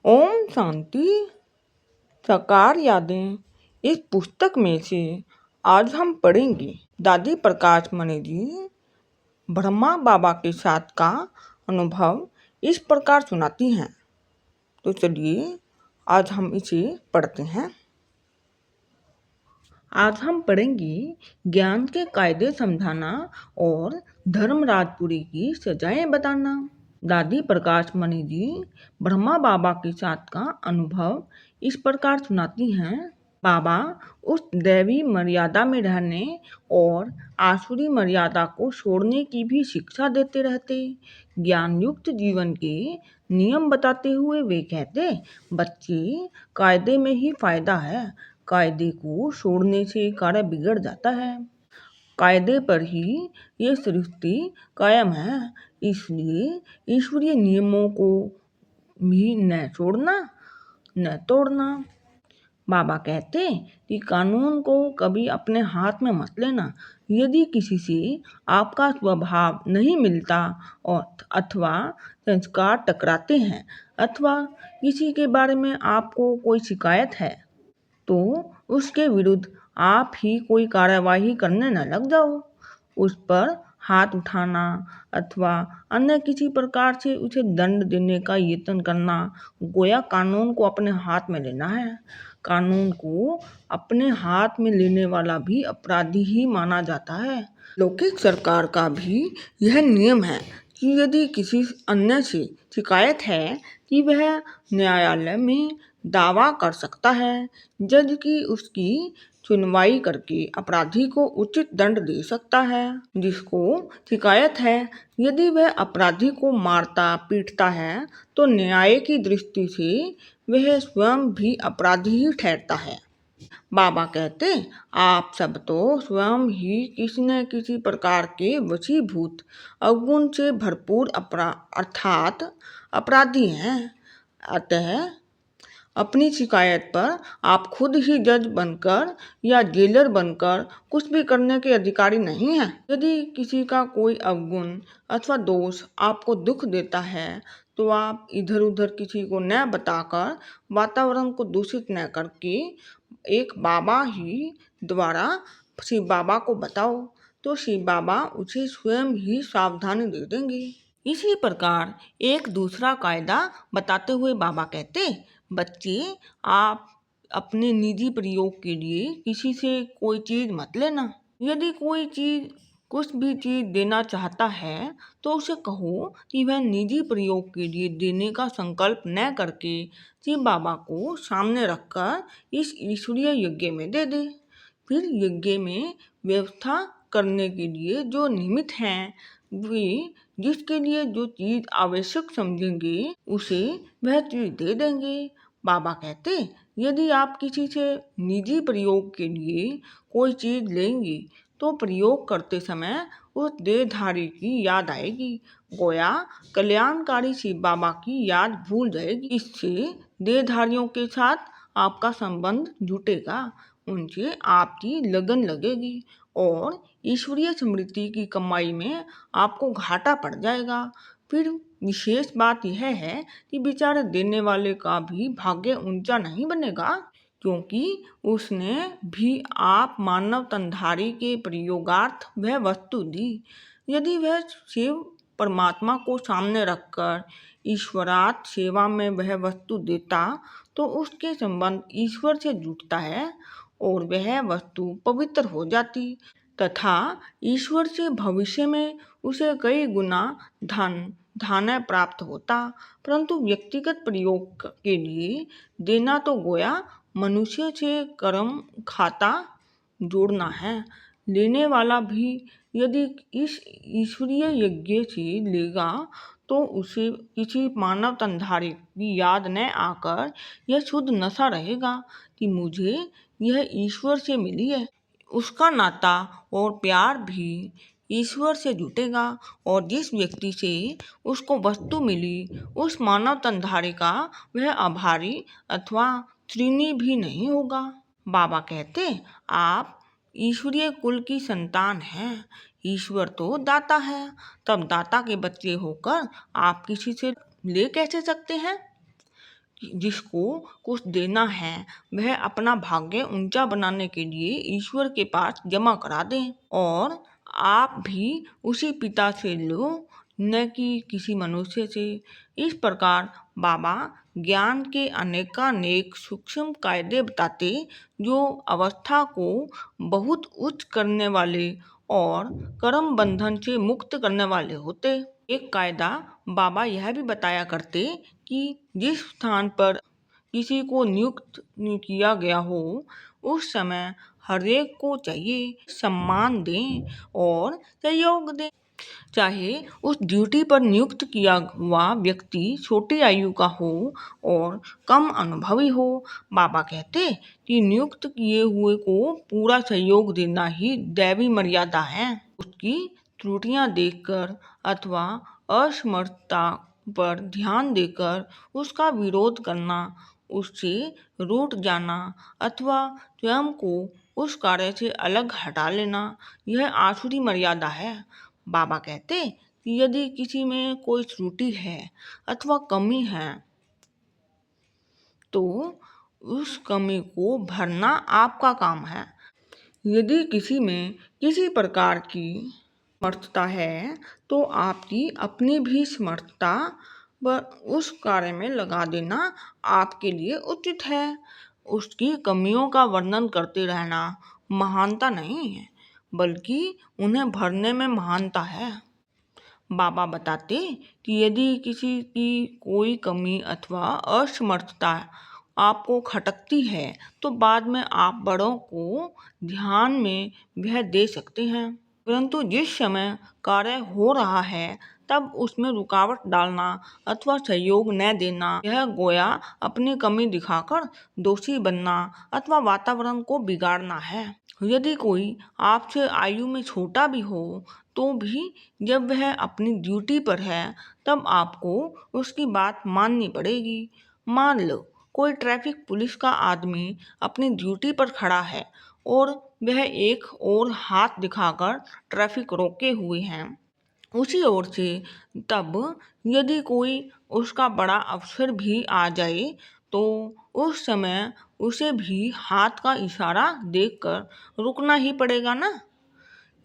ओम शांति। साकार यादें इस पुस्तक में से आज हम पढ़ेंगे दादी प्रकाश मणि जी ब्रह्मा बाबा के साथ का अनुभव इस प्रकार सुनाती हैं। तो चलिए आज हम इसे पढ़ते हैं। आज हम पढ़ेंगे ज्ञान के कायदे समझाना और धर्मराजपुरी की सजाएं बताना। दादी प्रकाश मणि जी ब्रह्मा बाबा के साथ का अनुभव इस प्रकार सुनाती हैं। बाबा उस दैवी मर्यादा में रहने और आसुरी मर्यादा को छोड़ने की भी शिक्षा देते रहते। ज्ञान युक्त जीवन के नियम बताते हुए वे कहते, बच्चे कायदे में ही फायदा है, कायदे को छोड़ने से कार्य बिगड़ जाता है। कायदे पर ही ये सृष्टि कायम है, इसलिए ईश्वरीय नियमों को भी न छोड़ना न तोड़ना। बाबा कहते कि कानून को कभी अपने हाथ में मत लेना। यदि किसी से आपका स्वभाव नहीं मिलता और अथवा संस्कार टकराते हैं अथवा किसी के बारे में आपको कोई शिकायत है तो उसके विरुद्ध आप ही कोई कार्यवाही करने न लग जाओ। उस पर हाथ उठाना अथवा अन्य किसी प्रकार से उसे दंड देने का यत्न करना गोया कानून को अपने हाथ में लेना है। कानून को अपने हाथ में लेने वाला भी अपराधी ही माना जाता है। लौकिक सरकार का भी यह नियम है कि यदि किसी अन्य से शिकायत है कि वह न्यायालय में दावा कर सकता है, जज की उसकी सुनवाई करके अपराधी को उचित दंड दे सकता है। जिसको शिकायत है यदि वह अपराधी को मारता पीटता है तो न्याय की दृष्टि से वह स्वयं भी अपराधी ही ठहरता है। बाबा कहते, आप सब तो स्वयं ही किसी न किसी प्रकार के वशीभूत अवगुण से भरपूर अर्थात अपराधी हैं। अतः अपनी शिकायत पर आप खुद ही जज बनकर या जेलर बनकर कुछ भी करने के अधिकारी नहीं हैं। यदि किसी का कोई अवगुण अथवा दोष आपको दुख देता है तो आप इधर उधर किसी को न बताकर, वातावरण को दूषित न करके एक बाबा ही द्वारा शिव बाबा को बताओ तो शिव बाबा उसे स्वयं ही सावधानी दे देंगे। इसी प्रकार एक दूसरा कायदा बताते हुए बाबा कहते, बच्चे आप अपने निजी प्रयोग के लिए किसी से कोई चीज़ मत लेना। यदि कोई चीज़ कुछ भी चीज़ देना चाहता है तो उसे कहो कि वह निजी प्रयोग के लिए देने का संकल्प न करके शिव बाबा को सामने रखकर इस ईश्वरीय यज्ञ में दे दे। फिर यज्ञ में व्यवस्था करने के लिए जो निमित्त हैं वे जिसके लिए जो चीज़ आवश्यक समझेंगे उसे वह चीज़ दे देंगे। बाबा कहते, यदि आप किसी से निजी प्रयोग के लिए कोई चीज़ लेंगे तो प्रयोग करते समय उस देहधारी की याद आएगी, गोया कल्याणकारी शिव बाबा की याद भूल जाएगी। इससे देहधारियों के साथ आपका संबंध जुटेगा, उनसे आपकी लगन लगेगी और ईश्वरीय स्मृति की कमाई में आपको घाटा पड़ जाएगा। फिर विशेष बात यह है कि बेचारे देने वाले का भी भाग्य ऊंचा नहीं बनेगा, क्योंकि उसने भी आप मानव तनधारी के प्रयोगार्थ वह वस्तु दी। यदि वह शिव परमात्मा को सामने रखकर ईश्वरार्थ सेवा में वह वस्तु देता तो उसके संबंध ईश्वर से जुटता है और वह वस्तु पवित्र हो जाती तथा ईश्वर से भविष्य में उसे कई गुना धन प्राप्त होता। परंतु व्यक्तिगत प्रयोग के लिए देना तो गोया मनुष्य से कर्म खाता जोड़ना है। लेने वाला भी यदि इस ईश्वरीय यज्ञ से लेगा तो उसे किसी मानव तनधारी की याद न आकर यह शुद्ध नशा रहेगा कि मुझे यह ईश्वर से मिली है। उसका नाता और प्यार भी ईश्वर से जुटेगा और जिस व्यक्ति से उसको वस्तु मिली उस मानव तनधारी का वह आभारी अथवा ऋणी भी नहीं होगा। बाबा कहते, आप ईश्वरीय कुल की संतान हैं। ईश्वर तो दाता है, तब दाता के बच्चे होकर आप किसी से ले कैसे सकते हैं? जिसको कुछ देना है वह अपना भाग्य ऊंचा बनाने के लिए ईश्वर के पास जमा करा दें और आप भी उसी पिता से लो, न कि किसी मनुष्य से। इस प्रकार बाबा ज्ञान के अनेकानेक सूक्ष्म कायदे बताते जो अवस्था को बहुत उच्च करने वाले और कर्म बंधन से मुक्त करने वाले होते। एक कायदा बाबा यह भी बताया करते कि जिस स्थान पर किसी को नियुक्त किया गया हो उस समय हरेक को चाहिए सम्मान दें और सहयोग दें, चाहे उस ड्यूटी पर नियुक्त किया हुआ व्यक्ति छोटी आयु का हो और कम अनुभवी हो। बाबा कहते कि नियुक्त किए हुए को पूरा सहयोग देना ही दैवी मर्यादा है। उसकी त्रुटियां देखकर अथवा असमर्थता पर ध्यान देकर उसका विरोध करना, उससे रूठ जाना अथवा स्वयं को उस कार्य से अलग हटा लेना, यह आसुरी मर्यादा है। बाबा कहते कि यदि किसी में कोई त्रुटि है अथवा कमी है तो उस कमी को भरना आपका काम है। यदि किसी में किसी प्रकार की समर्थता है तो आपकी अपनी भी समर्थता उस कार्य में लगा देना आपके लिए उचित है। उसकी कमियों का वर्णन करते रहना महानता नहीं है, बल्कि उन्हें भरने में महानता है। बाबा बताते कि यदि किसी की कोई कमी अथवा असमर्थता आपको खटकती है तो बाद में आप बड़ों को ध्यान में वह दे सकते हैं, परंतु जिस समय कार्य हो रहा है तब उसमें रुकावट डालना अथवा सहयोग न देना, यह गोया अपनी कमी दिखाकर दोषी बनना अथवा वातावरण को बिगाड़ना है। यदि कोई आपसे आयु में छोटा भी हो तो भी जब वह अपनी ड्यूटी पर है तब आपको उसकी बात माननी पड़ेगी। मान लो कोई ट्रैफिक पुलिस का आदमी अपनी ड्यूटी पर खड़ा है और वह एक और हाथ दिखाकर ट्रैफिक रोके हुए हैं उसी ओर से, तब यदि कोई उसका बड़ा अफसर भी आ जाए तो उस समय उसे भी हाथ का इशारा देखकर रुकना ही पड़ेगा ना।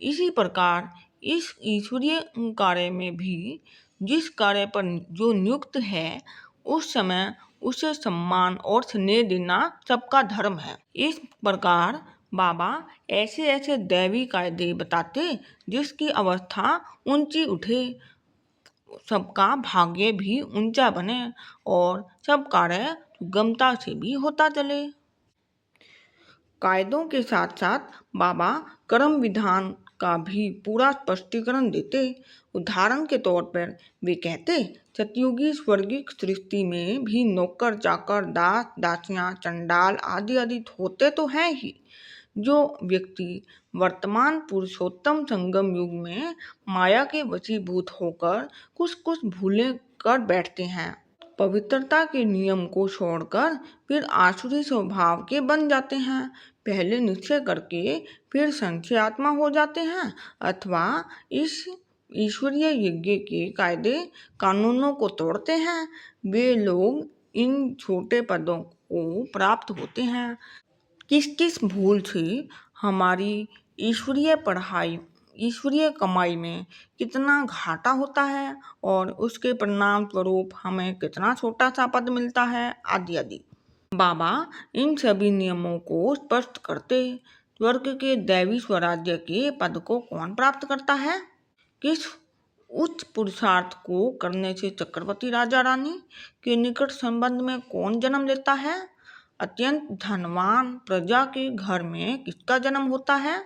इसी प्रकार इस ईश्वरीय कार्य में भी जिस कार्य पर जो नियुक्त है उस समय उसे सम्मान और स्नेह देना सबका धर्म है। इस प्रकार बाबा ऐसे ऐसे दैवी कायदे बताते जिसकी अवस्था ऊंची उठे, सबका भाग्य भी ऊंचा बने और सब कार्य सुगमता से भी होता चले। कायदों के साथ साथ बाबा कर्म विधान का भी पूरा स्पष्टीकरण देते। उदाहरण के तौर पर वे कहते सतयुगी स्वर्गिक सृष्टि में भी नौकर चाकर दास दासियां चंडाल आदि आदि होते तो हैं ही। जो व्यक्ति वर्तमान पुरुषोत्तम संगम युग में माया के वशीभूत होकर कुछ कुछ भूले कर बैठते हैं, पवित्रता के नियम को छोड़कर फिर आसुरी स्वभाव के बन जाते हैं, पहले निश्चय करके फिर संशय आत्मा हो जाते हैं अथवा इस ईश्वरीय यज्ञ के कायदे कानूनों को तोड़ते हैं, वे लोग इन छोटे पदों को प्राप्त होते हैं। किस किस भूल से हमारी ईश्वरीय कमाई में कितना घाटा होता है और उसके परिणाम स्वरूप हमें कितना छोटा सा पद मिलता है आदि आदि। बाबा इन सभी नियमों को स्पष्ट करते। स्वर्ग के दैवी स्वराज्य के पद को कौन प्राप्त करता है? किस उच्च पुरुषार्थ को करने से चक्रवर्ती राजा रानी के निकट संबंध में कौन जन्म लेता है? अत्यंत धनवान प्रजा के घर में किसका जन्म होता है?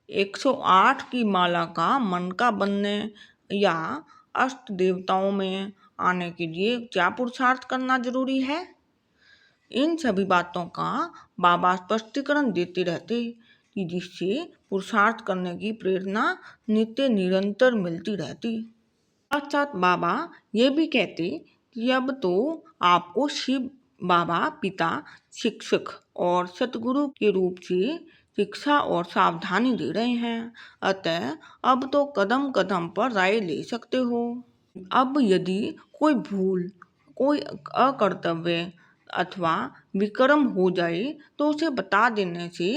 108 की माला का मन का बनने या अष्ट देवताओं में आने के लिए क्या पुरुषार्थ करना जरूरी है? इन सभी बातों का बाबा स्पष्टीकरण देते रहते कि जिससे पुरुषार्थ करने की प्रेरणा नित्य निरंतर मिलती रहती। साथ साथ बाबा ये भी कहते कि अब तो आपको शिव बाबा पिता शिक्षक और सतगुरु के रूप से शिक्षा और सावधानी दे रहे हैं, अतः अब तो कदम कदम पर राय ले सकते हो। अब यदि कोई भूल कोई अकर्तव्य अथवा विक्रम हो जाए तो उसे बता देने से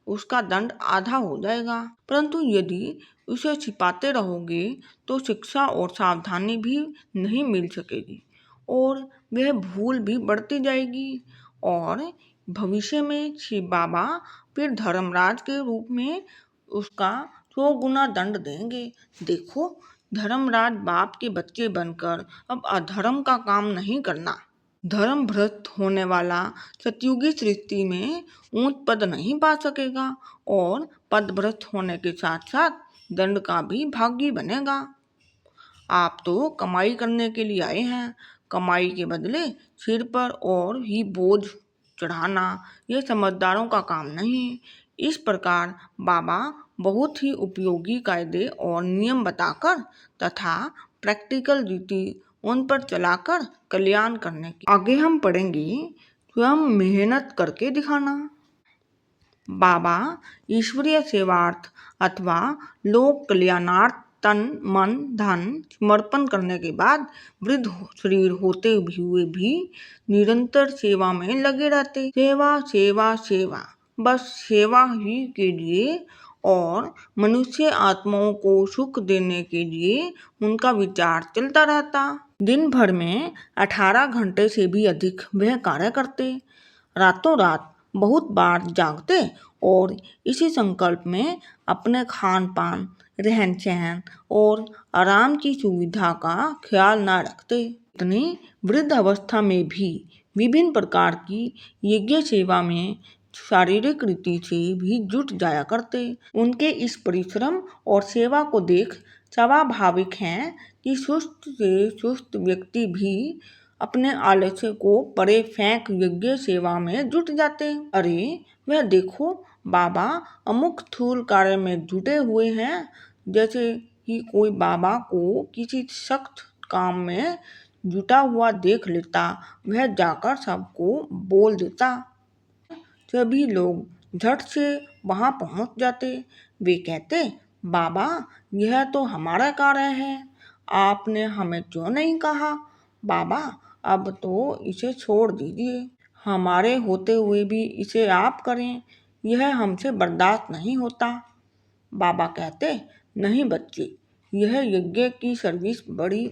उसका दंड आधा हो जाएगा। परंतु यदि उसे छिपाते रहोगे तो शिक्षा और सावधानी भी नहीं मिल सकेगी और वह भूल भी बढ़ती जाएगी और भविष्य में शिव बाबा फिर धर्मराज के रूप में उसका 100 गुना दंड देंगे। देखो, धर्मराज बाप के बच्चे बनकर अब अधर्म का काम नहीं करना। धर्म भ्रष्ट होने वाला सतयुगी सृष्टि में ऊंच पद नहीं पा सकेगा और पद भ्रष्ट होने के साथ साथ दंड का भी भागी बनेगा। आप तो कमाई करने के लिए आए हैं, कमाई के बदले सिर पर और ही बोझ चढ़ाना यह समझदारों का काम नहीं। इस प्रकार बाबा बहुत ही उपयोगी कायदे और नियम बताकर तथा प्रैक्टिकल रीति उन पर चलाकर कल्याण करने की आगे हम पढ़ेंगे। स्वयं मेहनत करके दिखाना। बाबा ईश्वरीय सेवार्थ अथवा लोक कल्याणार्थ तन मन धन समर्पण करने के बाद वृद्ध शरीर होते हुए भी निरंतर सेवा में लगे रहते। सेवा सेवा सेवा, बस सेवा ही के लिए और मनुष्य आत्माओं को सुख देने के लिए उनका विचार चलता रहता। दिन भर में 18 घंटे से भी अधिक वह कार्य करते। रातों रात बहुत बार जागते और इसी संकल्प में अपने खान पान रहन सहन और आराम की सुविधा का ख्याल न रखते। इतनी वृद्ध अवस्था में भी विभिन्न प्रकार की यज्ञ सेवा में शारीरिक रीति से भी जुट जाया करते। उनके इस परिश्रम और सेवा को देख स्वाभाविक है कि सुस्त से सुस्त व्यक्ति भी अपने आलस्य को परे फेंक यज्ञ सेवा में जुट जाते। अरे वह देखो, बाबा अमुक स्थूल कार्य में जुटे हुए हैं, जैसे कि कोई बाबा को किसी सख्त काम में जुटा हुआ देख लेता, वह जाकर सबको बोल देता। सभी लोग झट से वहां पहुंच जाते। वे कहते, बाबा यह तो हमारा कार्य है, आपने हमें क्यों नहीं कहा? बाबा अब तो इसे छोड़ दीजिए, हमारे होते हुए भी इसे आप करें, यह हमसे बर्दाश्त नहीं होता। बाबा कहते, नहीं बच्चे, यह यज्ञ की सर्विस बड़ी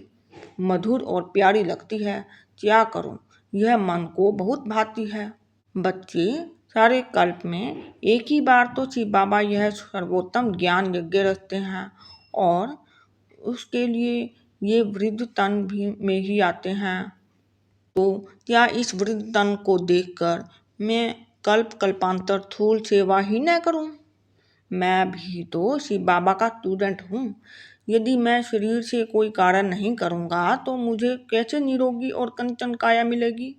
मधुर और प्यारी लगती है, क्या करूं, यह मन को बहुत भाती है। बच्चे सारे कल्प में एक ही बार तो शिव बाबा यह सर्वोत्तम ज्ञान यज्ञ रचते हैं और उसके लिए ये वृद्ध तन भी में ही आते हैं। तो क्या इस वृद्ध तन को देखकर मैं कल्प कल्पांतर थूल सेवा ही न करूं? मैं भी तो शिव बाबा का स्टूडेंट हूँ। यदि मैं शरीर से कोई कार्य नहीं करूँगा तो मुझे कैसे निरोगी और कंचन काया मिलेगी?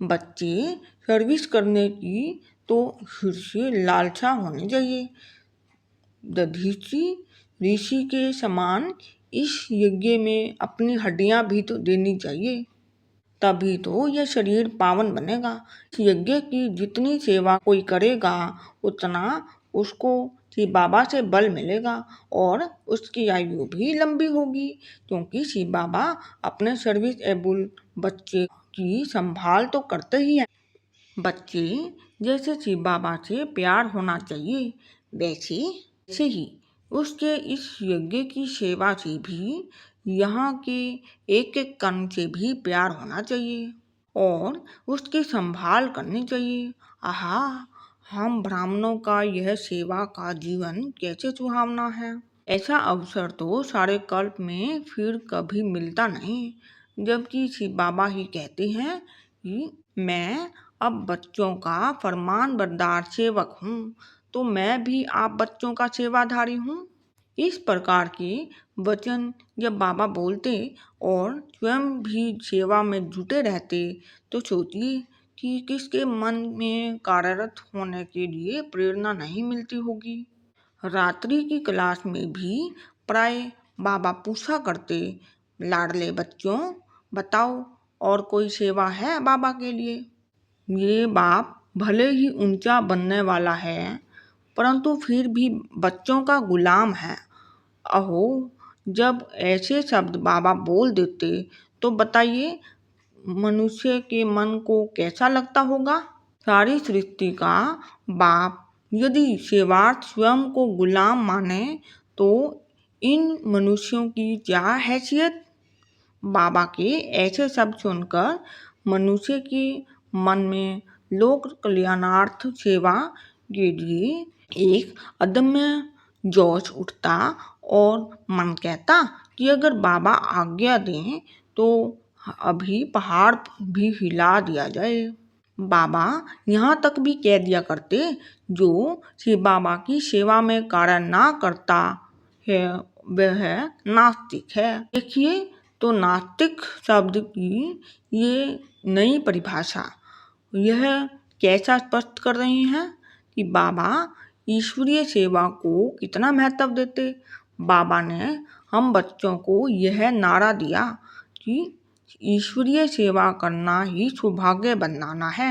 बच्चे सर्विस करने की तो फिर से लालसा होनी चाहिए। दधीचि ऋषि के समान इस यज्ञ में अपनी हड्डियां भी तो देनी चाहिए, तभी तो यह शरीर पावन बनेगा। इस यज्ञ की जितनी सेवा कोई करेगा उतना उसको शिव बाबा से बल मिलेगा और उसकी आयु भी लंबी होगी, क्योंकि शिव बाबा अपने सर्विस एबल बच्चे की संभाल तो करते ही हैं। बच्चे जैसे शिव बाबा से प्यार होना चाहिए, वैसे ही उसके इस यज्ञ की सेवा से भी यहाँ के एक एक कण से भी प्यार होना चाहिए और उसकी संभाल करनी चाहिए। आहा, हम ब्राह्मणों का यह सेवा का जीवन कैसे सुहावना है। ऐसा अवसर तो सारे कल्प में फिर कभी मिलता नहीं, जबकि शिव बाबा ही कहते हैं कि मैं अब बच्चों का फरमान बरदार सेवक हूँ, तो मैं भी आप बच्चों का सेवाधारी हूँ। इस प्रकार के वचन जब बाबा बोलते और स्वयं भी सेवा में जुटे रहते तो सोचिए कि किसके मन में कार्यरत होने के लिए प्रेरणा नहीं मिलती होगी। रात्रि की क्लास में भी प्राय बाबा पूछा करते, लाडले बच्चों बताओ और कोई सेवा है बाबा के लिए? ये बाप भले ही ऊंचा बनने वाला है, परंतु फिर भी बच्चों का गुलाम है। अहो, जब ऐसे शब्द बाबा बोल देते तो बताइए मनुष्य के मन को कैसा लगता होगा। सारी सृष्टि का बाप यदि सेवार्थ स्वयं को गुलाम माने तो इन मनुष्यों की क्या हैसियत। बाबा के ऐसे शब्द सुनकर मनुष्य के मन में लोक कल्याणार्थ सेवा के लिए एक अदम्य जोश उठता और मन कहता कि अगर बाबा आज्ञा दें तो अभी पहाड़ भी हिला दिया जाए। बाबा यहाँ तक भी कह दिया करते, जो शिव बाबा की सेवा में कार्य ना करता है वह नास्तिक है। देखिए तो नास्तिक शब्द की ये नई परिभाषा यह कैसा स्पष्ट कर रही हैं कि बाबा ईश्वरीय सेवा को कितना महत्व देते। बाबा ने हम बच्चों को यह नारा दिया कि ईश्वरीय सेवा करना ही सौभाग्य बनाना है।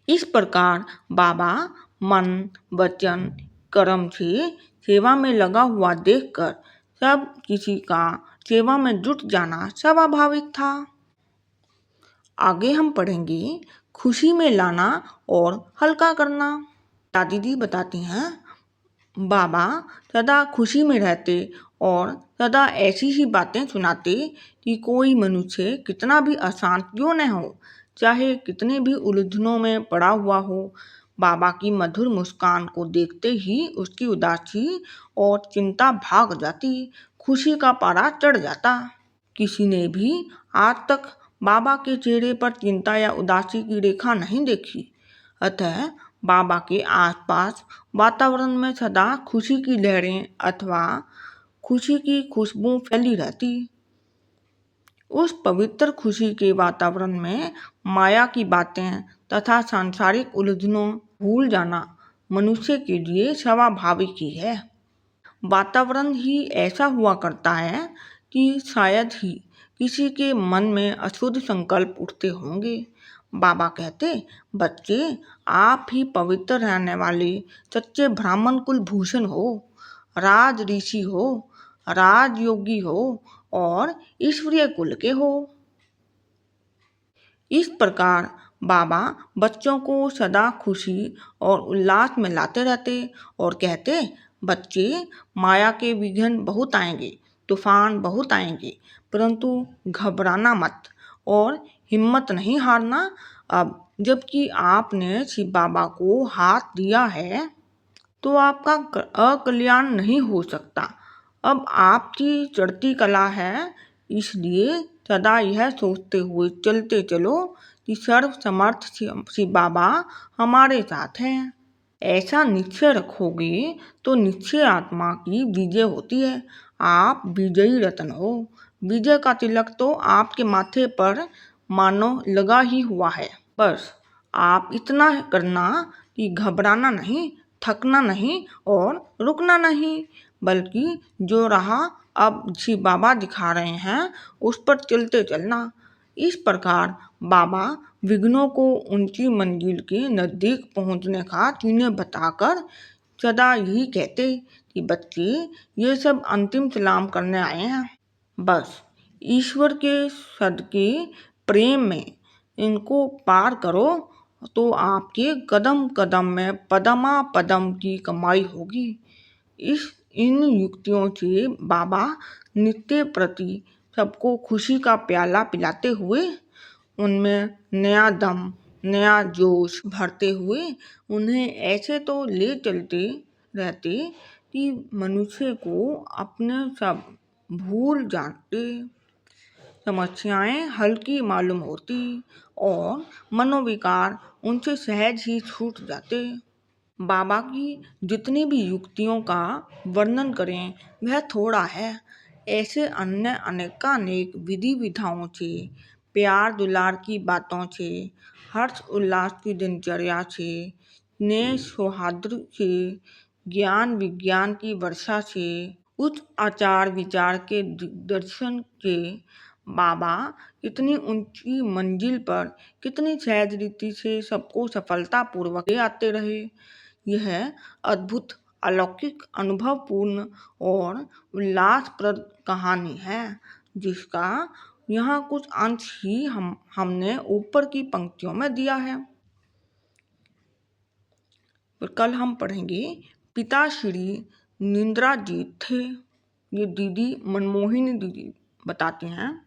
इस प्रकार बाबा मन वचन कर्म से सेवा में लगा हुआ देखकर सब किसी का सेवा में जुट जाना स्वाभाविक था। आगे हम पढ़ेंगे खुशी में लाना और हल्का करना। दादी जी बताती हैं, बाबा सदा खुशी में रहते और सदा ऐसी ही बातें सुनाते कि कोई मनुष्य कितना भी अशांत क्यों न हो, चाहे कितने भी उलझनों में पड़ा हुआ हो, बाबा की मधुर मुस्कान को देखते ही उसकी उदासी और चिंता भाग जाती, खुशी का पारा चढ़ जाता। किसी ने भी आज तक बाबा के चेहरे पर चिंता या उदासी की रेखा नहीं देखी। अतः बाबा के आसपास वातावरण में सदा खुशी की लहरें अथवा खुशी की खुशबू फैली रहती। उस पवित्र खुशी के वातावरण में माया की बातें तथा सांसारिक उलझनों भूल जाना मनुष्य के लिए स्वाभाविक ही है। वातावरण ही ऐसा हुआ करता है कि शायद ही किसी के मन में अशुद्ध संकल्प उठते होंगे। बाबा कहते, बच्चे आप ही पवित्र रहने वाले सच्चे ब्राह्मण कुल भूषण हो, राज ऋषि हो, राजयोगी हो और ईश्वरीय कुल के हो। इस प्रकार बाबा बच्चों को सदा खुशी और उल्लास में लाते रहते और कहते, बच्चे माया के विघ्न बहुत आएंगे, तूफान बहुत आएंगे, परंतु घबराना मत और हिम्मत नहीं हारना। अब जबकि आपने शिव बाबा को हाथ दिया है तो आपका अकल्याण नहीं हो सकता। अब आपकी चढ़ती कला है, इसलिए सदा यह सोचते हुए चलते चलो कि सर्व समर्थ शिव बाबा हमारे साथ हैं। ऐसा निश्चय रखोगे तो निश्चय आत्मा की विजय होती है। आप विजयी रत्न हो। विजय का तिलक तो आपके माथे पर मानो लगा ही हुआ है। बस आप इतना करना कि घबराना नहीं, थकना नहीं और रुकना नहीं, बल्कि जो राह अब शिव बाबा दिखा रहे हैं उस पर चलते चलना। इस प्रकार बाबा विघ्नों को ऊंची मंजिल के नजदीक पहुंचने का चिन्ह बताकर सदा यही कहते कि बच्चे ये सब अंतिम सलाम करने आए हैं। बस ईश्वर के सदके प्रेम में इनको पार करो तो आपके कदम कदम में पदमा पदम की कमाई होगी। इन युक्तियों से बाबा नित्य प्रति सबको खुशी का प्याला पिलाते हुए उनमें नया दम नया जोश भरते हुए उन्हें ऐसे तो ले चलते रहते कि मनुष्य को अपने सब भूल जाते, समस्याएं हल्की मालूम होती और मनोविकार उनसे सहज ही छूट जाते। बाबा की जितनी भी युक्तियों का वर्णन करें वह थोड़ा है। ऐसे अन्य अनेकानेक विधि विधाओं से, प्यार दुलार की बातों से, हर्ष उल्लास की दिनचर्या से, स्नेह सौहार्द से, ज्ञान विज्ञान की वर्षा से, उच्च आचार विचार के दर्शन के बाबा कितनी ऊंची मंजिल पर कितनी सहज रीति से सबको सफलतापूर्वक ले आते रहे। यह अद्भुत अलौकिक अनुभवपूर्ण और उल्लासप्रद कहानी है जिसका यहाँ कुछ अंश ही हमने ऊपर की पंक्तियों में दिया है। फिर कल हम पढ़ेंगे पिता श्री निंद्राजीत थे। ये दीदी मनमोहिनी दीदी बताते हैं